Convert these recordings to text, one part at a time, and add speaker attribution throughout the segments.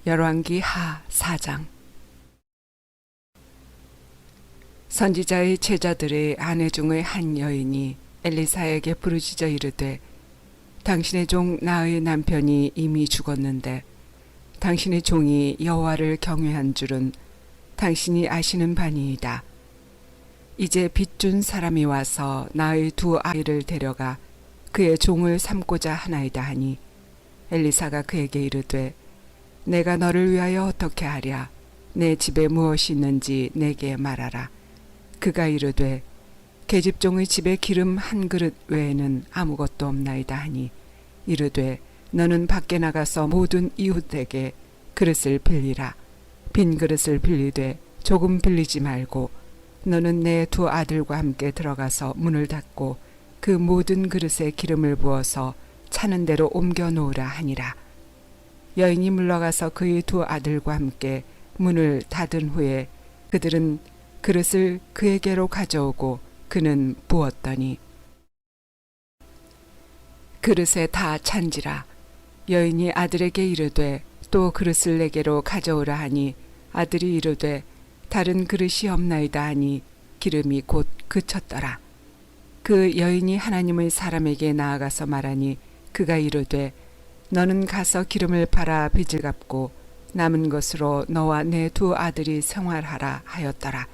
Speaker 1: 열왕기 하 4장. 선지자의 제자들의 아내 중의 한 여인이 엘리사에게 부르짖어 이르되, 당신의 종 나의 남편이 이미 죽었는데 당신의 종이 여호와를 경외한 줄은 당신이 아시는 바니이다. 이제 빚준 사람이 와서 나의 두 아이를 데려가 그의 종을 삼고자 하나이다 하니, 엘리사가 그에게 이르되, 내가 너를 위하여 어떻게 하랴? 내 집에 무엇이 있는지 내게 말하라. 그가 이르되, 계집종의 집에 기름 한 그릇 외에는 아무것도 없나이다 하니, 이르되, 너는 밖에 나가서 모든 이웃에게 그릇을 빌리라. 빈 그릇을 빌리되 조금 빌리지 말고, 너는 내 두 아들과 함께 들어가서 문을 닫고 그 모든 그릇에 기름을 부어서 차는 대로 옮겨 놓으라 하니라. 여인이 물러가서 그의 두 아들과 함께 문을 닫은 후에 그들은 그릇을 그에게로 가져오고 그는 부었더니 그릇에 다 찬지라. 여인이 아들에게 이르되, 또 그릇을 내게로 가져오라 하니, 아들이 이르되, 다른 그릇이 없나이다 하니 기름이 곧 그쳤더라. 그 여인이 하나님의 사람에게 나아가서 말하니, 그가 이르되, 너는 가서 기름을 팔아 빚을 갚고 남은 것으로 너와 내 두 아들이 생활하라 하였더라.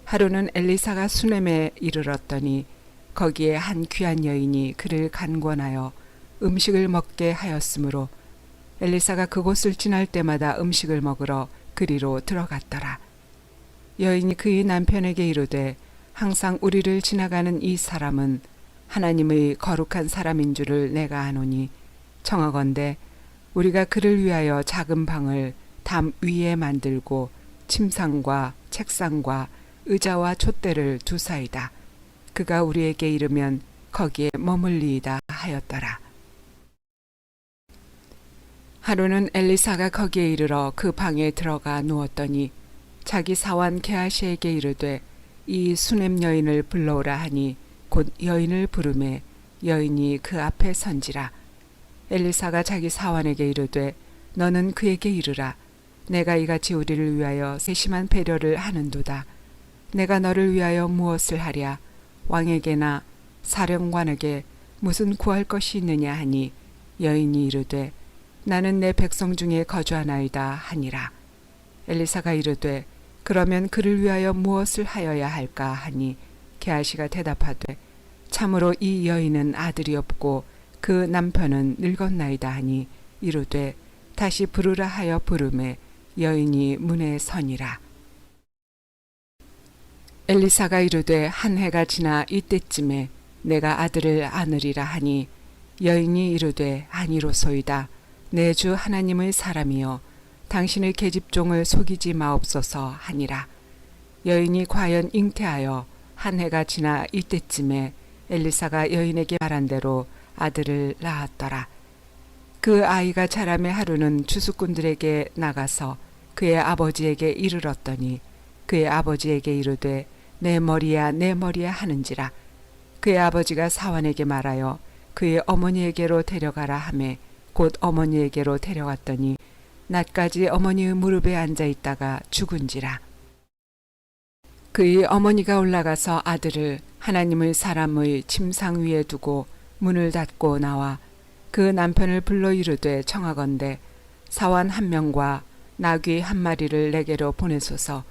Speaker 1: 하루는 엘리사가 수넴에 이르렀더니 거기에 한 귀한 여인이 그를 간권하여 음식을 먹게 하였으므로 엘리사가 그곳을 지날 때마다 음식을 먹으러 그리로 들어갔더라. 여인이 그의 남편에게 이르되, 항상 우리를 지나가는 이 사람은 하나님의 거룩한 사람인 줄을 내가 아노니, 청하건대 우리가 그를 위하여 작은 방을 담 위에 만들고 침상과 책상과 의자와 촛대를 두사이다. 그가 우리에게 이르면 거기에 머물리이다 하였더라. 하루는 엘리사가 거기에 이르러 그 방에 들어가 누웠더니 자기 사환 게하시에게 이르되, 이 수넴 여인을 불러오라 하니 곧 여인을 부르매 여인이 그 앞에 선지라. 엘리사가 자기 사환에게 이르되, 너는 그에게 이르라. 내가 이같이 우리를 위하여 세심한 배려를 하는도다. 내가 너를 위하여 무엇을 하랴? 왕에게나 사령관에게 무슨 구할 것이 있느냐 하니, 여인이 이르되, 나는 내 백성 중에 거주하나이다 하니라. 엘리사가 이르되, 그러면 그를 위하여 무엇을 하여야 할까 하니, 게하시가 대답하되, 참으로 이 여인은 아들이 없고 그 남편은 늙었나이다 하니, 이르되, 다시 부르라 하여 부르매 여인이 문에 서니라. 엘리사가 이르되, 한 해가 지나 이때쯤에 내가 아들을 안으리라 하니, 여인이 이르되, 아니로소이다. 내 주 하나님의 사람이여, 당신의 계집종을 속이지 마옵소서 하니라. 여인이 과연 잉태하여 한 해가 지나 이때쯤에 엘리사가 여인에게 말한 대로 아들을 낳았더라. 그 아이가 자라매 하루는 주수꾼들에게 나가서 그의 아버지에게 이르렀더니 그의 아버지에게 이르되, 내 머리야 내 머리야 하는지라. 그의 아버지가 사환에게 말하여 그의 어머니에게로 데려가라 하매 곧 어머니에게로 데려갔더니 낮까지 어머니의 무릎에 앉아 있다가 죽은지라. 그의 어머니가 올라가서 아들을 하나님의 사람의 침상 위에 두고 문을 닫고 나와 그 남편을 불러 이르되, 청하건대 사환 한 명과 나귀 한 마리를 내게로 보내소서.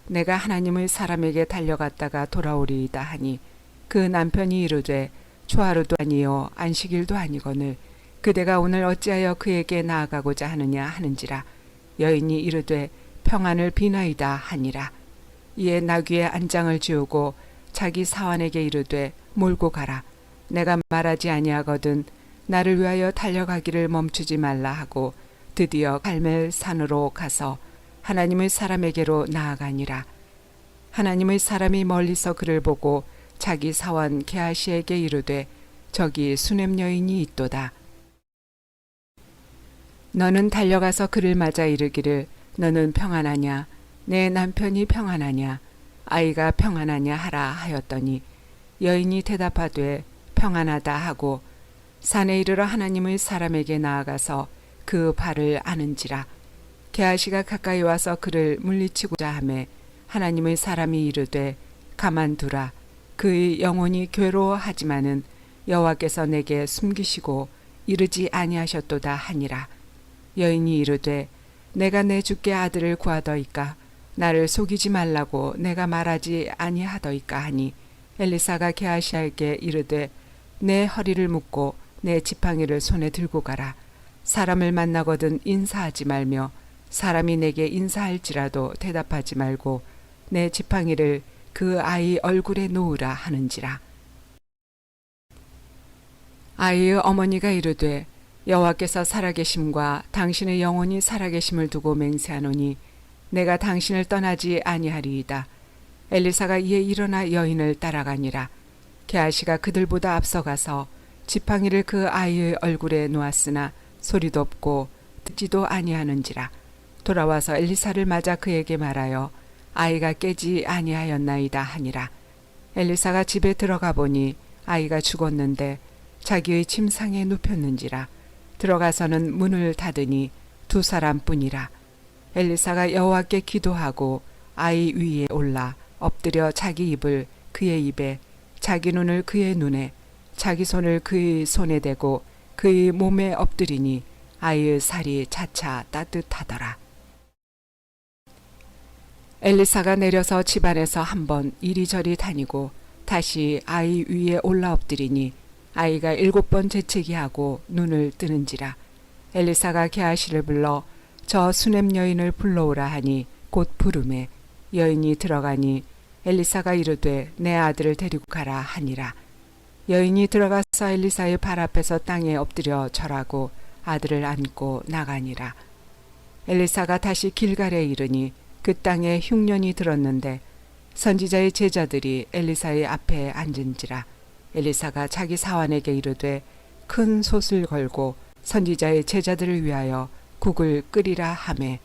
Speaker 1: 내가 하나님의 사람에게 달려갔다가 돌아오리이다 하니, 그 남편이 이르되, 초하루도 아니요 안식일도 아니거늘 그대가 오늘 어찌하여 그에게 나아가고자 하느냐 하는지라. 여인이 이르되, 평안을 비나이다 하니라. 이에 나귀의 안장을 지우고 자기 사환에게 이르되, 몰고 가라. 내가 말하지 아니하거든 나를 위하여 달려가기를 멈추지 말라 하고 드디어 갈멜 산으로 가서 하나님의 사람에게로 나아가니라. 하나님의 사람이 멀리서 그를 보고 자기 사환 게하시에게 이르되, 저기 수넴 여인이 있도다. 너는 달려가서 그를 맞아 이르기를, 너는 평안하냐? 내 남편이 평안하냐? 아이가 평안하냐 하라 하였더니, 여인이 대답하되 평안하다 하고 산에 이르러 하나님의 사람에게 나아가서 그 발을 아는지라. 게하시가 가까이 와서 그를 물리치고자 하매 하나님의 사람이 이르되 가만두라. 그의 영혼이 괴로워하지만은 여호와께서 내게 숨기시고 이르지 아니하셨도다 하니라. 여인이 이르되 내가 내 주께 아들을 구하더이까 나를 속이지 말라고 내가 말하지 아니하더이까 하니 엘리사가 게하시에게 이르되 내 허리를 묶고 내 지팡이를 손에 들고 가라. 사람을 만나거든 인사하지 말며 사람이 내게 인사할지라도 대답하지 말고 내 지팡이를 그 아이 얼굴에 놓으라 하는지라. 아이의 어머니가 이르되 여호와께서 살아계심과 당신의 영혼이 살아계심을 두고 맹세하노니 내가 당신을 떠나지 아니하리이다. 엘리사가 이에 일어나 여인을 따라가니라. 게하시가 그들보다 앞서가서 지팡이를 그 아이의 얼굴에 놓았으나 소리도 없고 듣지도 아니하는지라. 돌아와서 엘리사를 맞아 그에게 말하여 아이가 깨지 아니하였나이다 하니라. 엘리사가 집에 들어가 보니 아이가 죽었는데 자기의 침상에 눕혔는지라. 들어가서는 문을 닫으니 두 사람뿐이라. 엘리사가 여호와께 기도하고 아이 위에 올라 엎드려 자기 입을 그의 입에 자기 눈을 그의 눈에 자기 손을 그의 손에 대고 그의 몸에 엎드리니 아이의 살이 차차 따뜻하더라. 엘리사가 내려서 집안에서 한번 이리저리 다니고 다시 아이 위에 올라 엎드리니 아이가 7번 재채기 하고 눈을 뜨는지라. 엘리사가 게하시를 불러 저 수넴 여인을 불러오라 하니 곧 부르매 여인이 들어가니 엘리사가 이르되 내 아들을 데리고 가라 하니라. 여인이 들어가서 엘리사의 발 앞에서 땅에 엎드려 절하고 아들을 안고 나가니라. 엘리사가 다시 길갈에 이르니 그 땅에 흉년이 들었는데 선지자의 제자들이 엘리사의 앞에 앉은지라. 엘리사가 자기 사환에게 이르되 큰 솥을 걸고 선지자의 제자들을 위하여 국을 끓이라 하매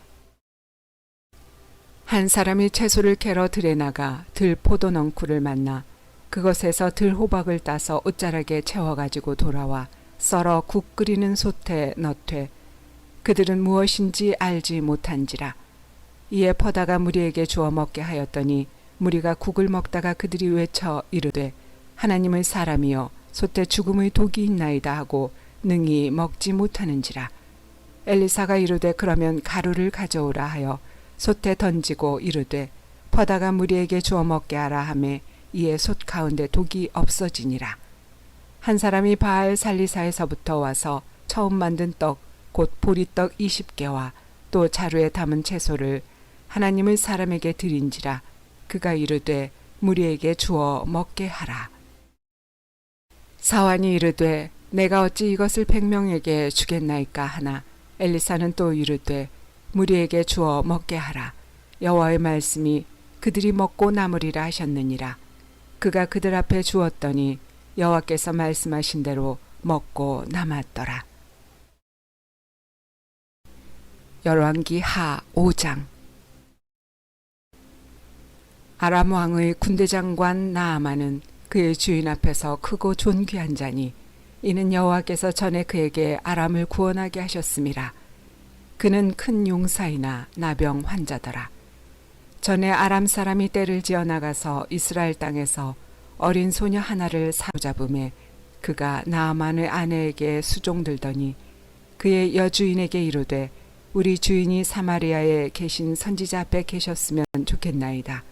Speaker 1: 한 사람이 채소를 캐러 들에 나가 들 포도넝쿨을 만나 그것에서 들 호박을 따서 옷자락에 채워가지고 돌아와 썰어 국 끓이는 솥에 넣되 그들은 무엇인지 알지 못한지라. 이에 퍼다가 무리에게 주어 먹게 하였더니 무리가 국을 먹다가 그들이 외쳐 이르되 하나님의 사람이여 솥에 죽음의 독이 있나이다 하고 능히 먹지 못하는지라. 엘리사가 이르되 그러면 가루를 가져오라 하여 솥에 던지고 이르되 퍼다가 무리에게 주어 먹게 하라 하매 이에 솥 가운데 독이 없어지니라. 한 사람이 바알 살리사에서부터 와서 처음 만든 떡 곧 보리떡 20개와 또 자루에 담은 채소를 하나님의 사람에게 드린지라. 그가 이르되 무리에게 주어 먹게 하라. 사환이 이르되 내가 어찌 이것을 100명에게 주겠나이까 하나 엘리사는 또 이르되 무리에게 주어 먹게 하라. 여호와의 말씀이 그들이 먹고 남으리라 하셨느니라. 그가 그들 앞에 주었더니 여호와께서 말씀하신 대로 먹고 남았더라. 열왕기 하 5장. 아람 왕의 군대장관 나아만은 그의 주인 앞에서 크고 존귀한 자니 이는 여호와께서 전에 그에게 아람을 구원하게 하셨음이라. 그는 큰 용사이나 나병 환자더라. 전에 아람 사람이 떼를 지어 나가서 이스라엘 땅에서 어린 소녀 하나를 사로잡음에 그가 나아만의 아내에게 수종들더니 그의 여주인에게 이르되 우리 주인이 사마리아에 계신 선지자 앞에 계셨으면 좋겠나이다.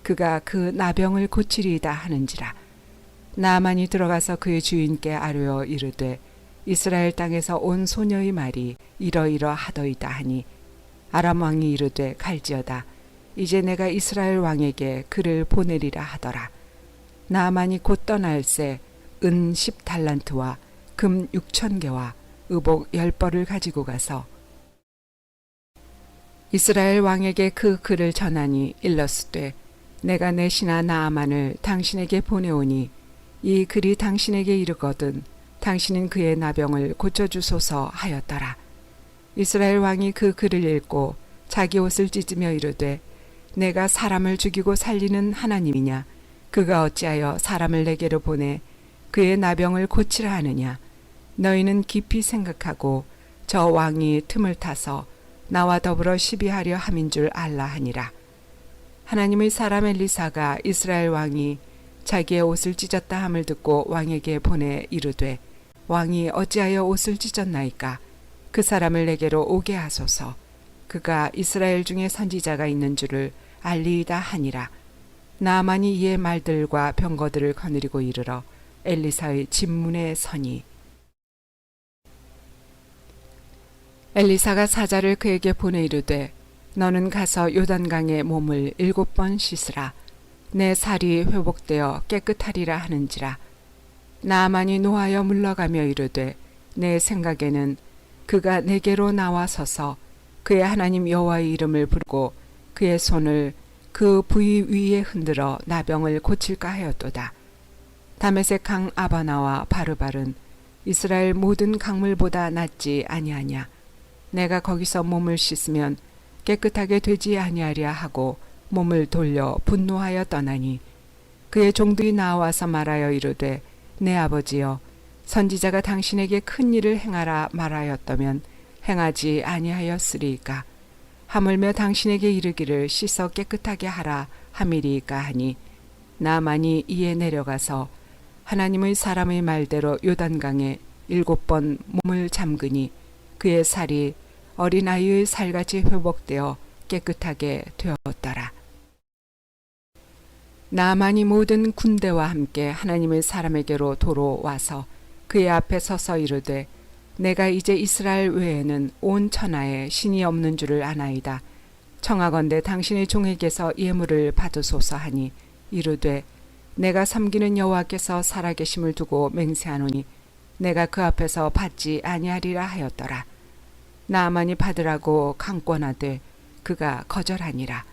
Speaker 1: 그가 그 나병을 고치리이다 하는지라. 나아만이 들어가서 그의 주인께 아뢰어 이르되 이스라엘 땅에서 온 소녀의 말이 이러이러하더이다 하니 아람 왕이 이르되 갈지어다. 이제 내가 이스라엘 왕에게 그를 보내리라 하더라. 나아만이 곧 떠날새 은 10달란트와 금 6,000개와 의복 10벌을 가지고 가서 이스라엘 왕에게 그 글을 전하니 일렀으되 내가 내 신하 나아만을 당신에게 보내오니 이 글이 당신에게 이르거든 당신은 그의 나병을 고쳐주소서 하였더라. 이스라엘 왕이 그 글을 읽고 자기 옷을 찢으며 이르되 내가 사람을 죽이고 살리는 하나님이냐? 그가 어찌하여 사람을 내게로 보내 그의 나병을 고치라 하느냐? 너희는 깊이 생각하고 저 왕이 틈을 타서 나와 더불어 시비하려 함인 줄 알라 하니라. 하나님의 사람 엘리사가 이스라엘 왕이 자기의 옷을 찢었다 함을 듣고 왕에게 보내 이르되 왕이 어찌하여 옷을 찢었나이까? 그 사람을 내게로 오게 하소서. 그가 이스라엘 중에 선지자가 있는 줄을 알리이다 하니라. 나아만이 이의 말들과 병거들을 거느리고 이르러 엘리사의 집문에 서니 엘리사가 사자를 그에게 보내 이르되 너는 가서 요단강에 몸을 7번 씻으라. 내 살이 회복되어 깨끗하리라 하는지라. 나아만이 노하여 물러가며 이르되 내 생각에는 그가 내게로 나와서서 그의 하나님 여호와의 이름을 부르고 그의 손을 그 부위 위에 흔들어 나병을 고칠까 하였도다. 다메섹 강 아바나와 바르발은 이스라엘 모든 강물보다 낫지 아니하냐. 내가 거기서 몸을 씻으면 깨끗하게 되지 아니하랴 하고 몸을 돌려 분노하여 떠나니 그의 종들이 나와서 말하여 이르되 내 아버지여 선지자가 당신에게 큰 일을 행하라 말하였다면 행하지 아니하였으리이까. 하물며 당신에게 이르기를 씻어 깨끗하게 하라 함이리이까 하니 나만이 이에 내려가서 하나님의 사람의 말대로 요단강에 7번 몸을 잠그니 그의 살이 어린아이의 살같이 회복되어 깨끗하게 되었더라. 나아만이 모든 군대와 함께 하나님의 사람에게로 도로 와서 그의 앞에 서서 이르되 내가 이제 이스라엘 외에는 온 천하에 신이 없는 줄을 아나이다. 청하건대 당신의 종에게서 예물을 받으소서 하니 이르되 내가 섬기는 여호와께서 살아계심을 두고 맹세하노니 내가 그 앞에서 받지 아니하리라 하였더라. 나아만이 받으라고 강권하되 그가 거절하니라.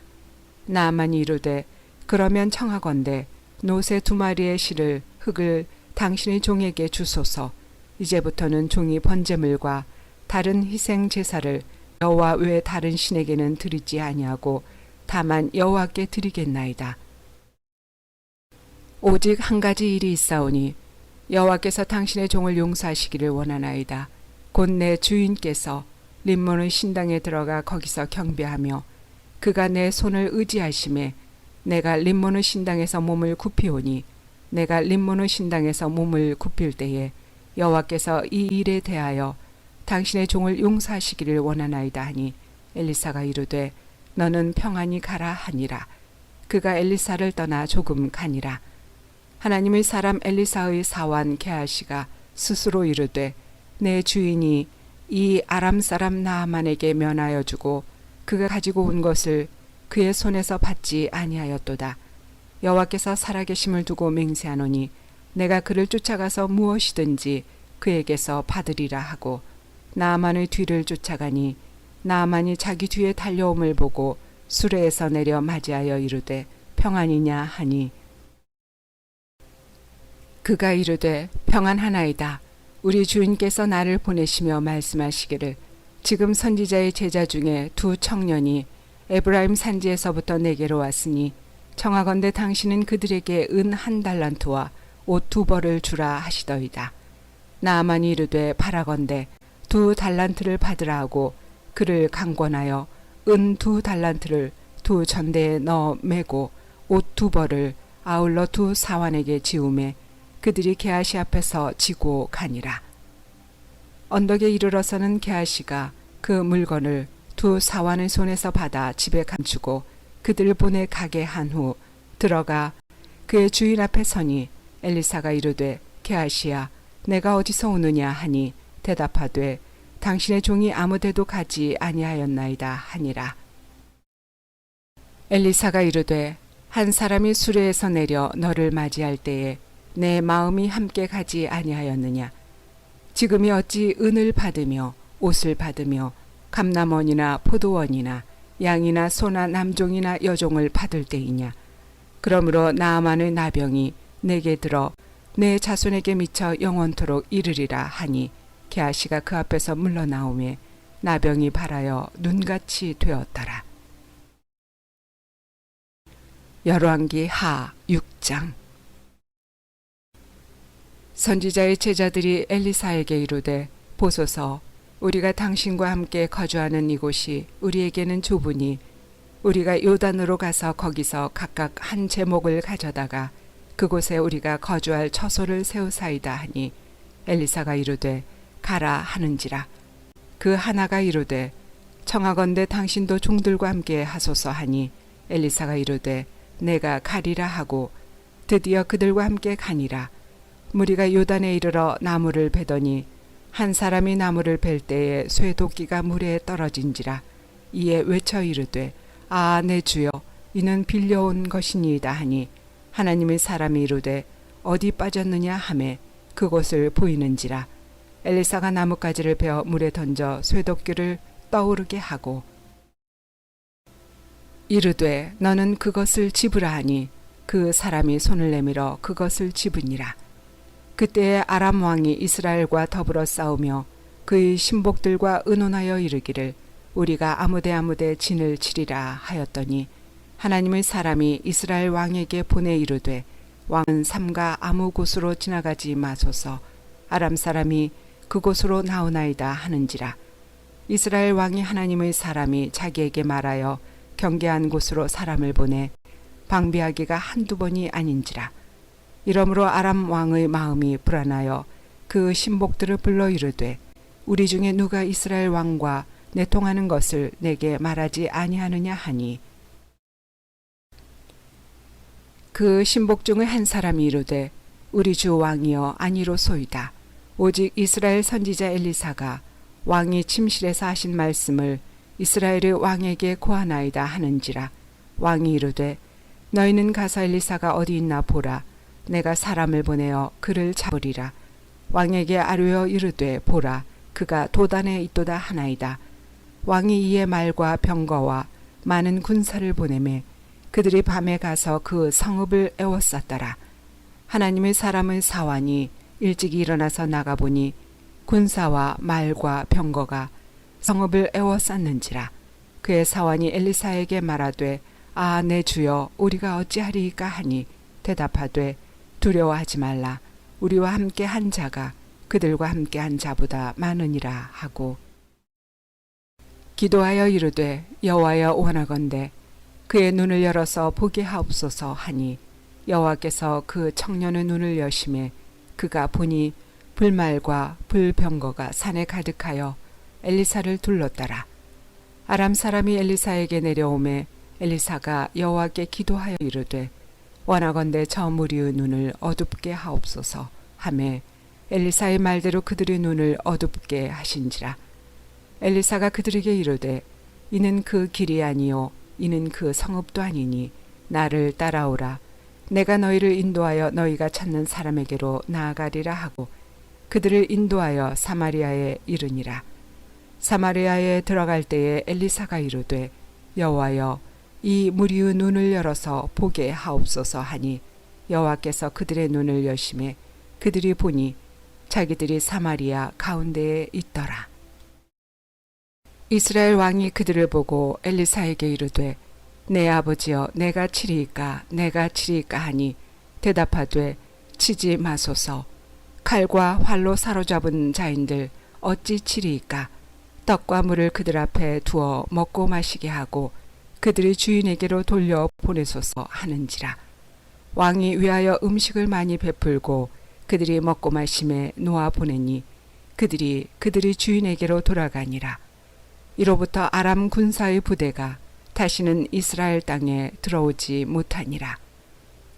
Speaker 1: 나아만이 이르되 그러면 청하건대 노새 2마리의 실을 흙을 당신의 종에게 주소서. 이제부터는 종이 번제물과 다른 희생 제사를 여호와 외 다른 신에게는 드리지 아니하고 다만 여호와께 드리겠나이다. 오직 한 가지 일이 있사오니 여호와께서 당신의 종을 용서하시기를 원하나이다. 곧 내 주인께서 림몬의 신당에 들어가 거기서 경배하며 그가 내 손을 의지하심에 내가 림몬의 신당에서 몸을 굽히오니 내가 림몬의 신당에서 몸을 굽힐 때에 여호와께서 이 일에 대하여 당신의 종을 용서하시기를 원하나이다 하니 엘리사가 이르되 너는 평안히 가라 하니라. 그가 엘리사를 떠나 조금 가니라. 하나님의 사람 엘리사의 사환 게하시가 스스로 이르되 내 주인이 이 아람 사람 나아만에게 면하여 주고 그가 가지고 온 것을 그의 손에서 받지 아니하였도다. 여호와께서 살아계심을 두고 맹세하노니 내가 그를 쫓아가서 무엇이든지 그에게서 받으리라 하고 나아만의 뒤를 쫓아가니 나아만이 자기 뒤에 달려옴을 보고 수레에서 내려 맞이하여 이르되 평안이냐 하니 그가 이르되 평안하나이다. 우리 주인께서 나를 보내시며 말씀하시기를 지금 선지자의 제자 중에 2 청년이 에브라임 산지에서부터 내게로 왔으니 청하건대 당신은 그들에게 은 1달란트와 옷 2벌을 주라 하시더이다. 나아만이 이르되 바라건대 2달란트를 받으라 하고 그를 강권하여 은 2달란트를 2 전대에 넣어 매고 옷 2벌을 아울러 2 사환에게 지우매 그들이 게하시 앞에서 지고 가니라. 언덕에 이르러서는 게하시가 그 물건을 2 사환의 손에서 받아 집에 감추고 그들을 보내 가게 한 후 들어가 그의 주인 앞에 서니 엘리사가 이르되 게하시야 내가 어디서 오느냐 하니 대답하되 당신의 종이 아무데도 가지 아니하였나이다 하니라. 엘리사가 이르되 한 사람이 수레에서 내려 너를 맞이할 때에 내 마음이 함께 가지 아니하였느냐. 지금이 어찌 은을 받으며 옷을 받으며 감남원이나 포도원이나 양이나 소나 남종이나 여종을 받을 때이냐. 그러므로 나아만의 나병이 내게 들어 내 자손에게 미쳐 영원토록 이르리라 하니 게하시가 그 앞에서 물러나오매 나병이 발하여 눈같이 되었더라. 열왕기 하 6장. 선지자의 제자들이 엘리사에게 이르되 보소서 우리가 당신과 함께 거주하는 이곳이 우리에게는 좁으니 우리가 요단으로 가서 거기서 각각 한 제목을 가져다가 그곳에 우리가 거주할 처소를 세우사이다 하니 엘리사가 이르되 가라 하는지라. 그 하나가 이르되 청하건대 당신도 종들과 함께 하소서 하니 엘리사가 이르되 내가 가리라 하고 드디어 그들과 함께 가니라. 무리가 요단에 이르러 나무를 베더니 한 사람이 나무를 벨 때에 쇠도끼가 물에 떨어진지라. 이에 외쳐 이르되 아 내 주여 이는 빌려온 것이니이다 하니 하나님의 사람이 이르되 어디 빠졌느냐 하매 그곳을 보이는지라. 엘리사가 나뭇가지를 베어 물에 던져 쇠도끼를 떠오르게 하고 이르되 너는 그것을 집으라 하니 그 사람이 손을 내밀어 그것을 집으니라. 그때에 아람 왕이 이스라엘과 더불어 싸우며 그의 신복들과 의논하여 이르기를 우리가 아무데 진을 치리라 하였더니 하나님의 사람이 이스라엘 왕에게 보내 이르되 왕은 삼가 아무 곳으로 지나가지 마소서. 아람 사람이 그곳으로 나오나이다 하는지라. 이스라엘 왕이 하나님의 사람이 자기에게 말하여 경계한 곳으로 사람을 보내 방비하기가 한두 번이 아닌지라. 이러므로 아람 왕의 마음이 불안하여 그 신복들을 불러 이르되 우리 중에 누가 이스라엘 왕과 내통하는 것을 내게 말하지 아니하느냐 하니 그 신복 중의 한 사람이 이르되 우리 주 왕이여 아니로소이다. 오직 이스라엘 선지자 엘리사가 왕이 침실에서 하신 말씀을 이스라엘의 왕에게 고하나이다 하는지라. 왕이 이르되 너희는 가서 엘리사가 어디 있나 보라. 내가 사람을 보내어 그를 잡으리라. 왕에게 아뢰어 이르되 보라 그가 도단에 있도다 하나이다. 왕이 이에 말과 병거와 많은 군사를 보내매 그들이 밤에 가서 그 성읍을 에워쌌더라. 하나님의 사람의 사환이 일찍이 일어나서 나가보니 군사와 말과 병거가 성읍을 에워쌌는지라. 그의 사환이 엘리사에게 말하되 아 내 주여 우리가 어찌하리이까 하니 대답하되 두려워하지 말라. 우리와 함께 한 자가 그들과 함께 한 자보다 많으니라 하고 기도하여 이르되 여호와여 원하건대 그의 눈을 열어서 보게 하옵소서 하니 여호와께서 그 청년의 눈을 여심해 그가 보니 불말과 불병거가 산에 가득하여 엘리사를 둘렀더라. 아람 사람이 엘리사에게 내려오매 엘리사가 여호와께 기도하여 이르되 원하건대 저 무리의 눈을 어둡게 하옵소서 하매 엘리사의 말대로 그들의 눈을 어둡게 하신지라. 엘리사가 그들에게 이르되 이는 그 길이 아니요 이는 그 성읍도 아니니 나를 따라오라. 내가 너희를 인도하여 너희가 찾는 사람에게로 나아가리라 하고 그들을 인도하여 사마리아에 이르니라. 사마리아에 들어갈 때에 엘리사가 이르되 여호와여 이 무리의 눈을 열어서 보게 하옵소서 하니 여호와께서 그들의 눈을 여심해 그들이 보니 자기들이 사마리아 가운데에 있더라. 이스라엘 왕이 그들을 보고 엘리사에게 이르되 내 아버지여 내가 치리이까 하니 대답하되 치지 마소서. 칼과 활로 사로잡은 자인들 어찌 치리이까. 떡과 물을 그들 앞에 두어 먹고 마시게 하고 그들이 주인에게로 돌려 보내소서 하는지라. 왕이 위하여 음식을 많이 베풀고 그들이 먹고 마심에 놓아 보내니 그들이 주인에게로 돌아가니라. 이로부터 아람 군사의 부대가 다시는 이스라엘 땅에 들어오지 못하니라.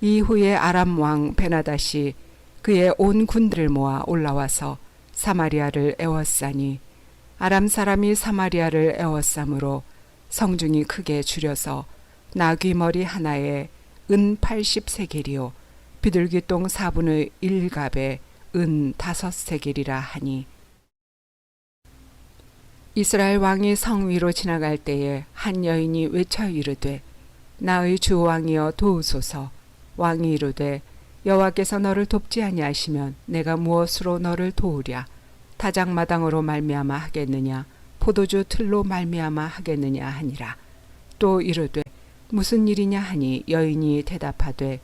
Speaker 1: 이후에 아람 왕 베나닷이 그의 온 군대를 모아 올라와서 사마리아를 에워싸니 아람 사람이 사마리아를 에워싸므로 성중이 크게 줄여서 나귀 머리 하나에 은 80세겔이요 비둘기똥 4분의 1갑에 은 5세겔이라 하니 이스라엘 왕이 성 위로 지나갈 때에 한 여인이 외쳐 이르되 나의 주 왕이여 도우소서. 왕이 이르되 여호와께서 너를 돕지 아니하시면 내가 무엇으로 너를 도우랴. 타작마당으로 말미암아 하겠느냐 포도주 틀로 말미암아 하겠느냐 하니라. 또 이르되 무슨 일이냐 하니 여인이 대답하되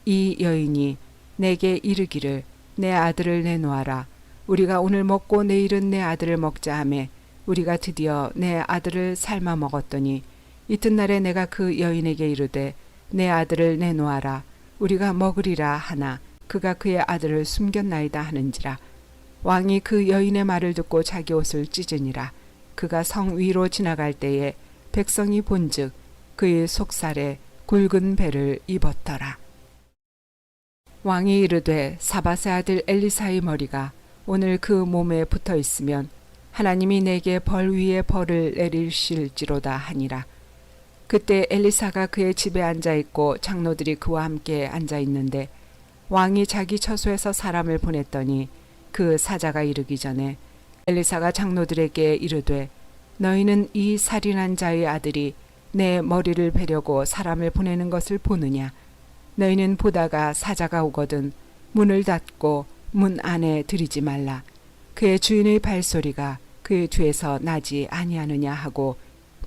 Speaker 1: 이 여인이 내게 이르기를 내 아들을 내놓아라. 우리가 오늘 먹고 내일은 내 아들을 먹자 하매 우리가 드디어 내 아들을 삶아 먹었더니 이튿날에 내가 그 여인에게 이르되 내 아들을 내놓아라 우리가 먹으리라 하나 그가 그의 아들을 숨겼나이다 하는지라. 왕이 그 여인의 말을 듣고 자기 옷을 찢으니라. 그가 성 위로 지나갈 때에 백성이 본즉 그의 속살에 굵은 배를 입었더라. 왕이 이르되 사밧의 아들 엘리사의 머리가 오늘 그 몸에 붙어 있으면 하나님이 내게 벌 위에 벌을 내리실지로다 하니라. 그때 엘리사가 그의 집에 앉아 있고 장로들이 그와 함께 앉아 있는데 왕이 자기 처소에서 사람을 보냈더니 그 사자가 이르기 전에 엘리사가 장로들에게 이르되 너희는 이 살인한 자의 아들이 내 머리를 베려고 사람을 보내는 것을 보느냐. 너희는 보다가 사자가 오거든 문을 닫고 문 안에 들이지 말라. 그의 주인의 발소리가 그의 뒤에서 나지 아니하느냐 하고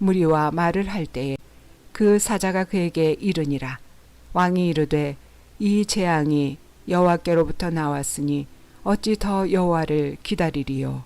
Speaker 1: 무리와 말을 할 때에 그 사자가 그에게 이르니라. 왕이 이르되 이 재앙이 여호와께로부터 나왔으니 어찌 더 여호와를 기다리리요.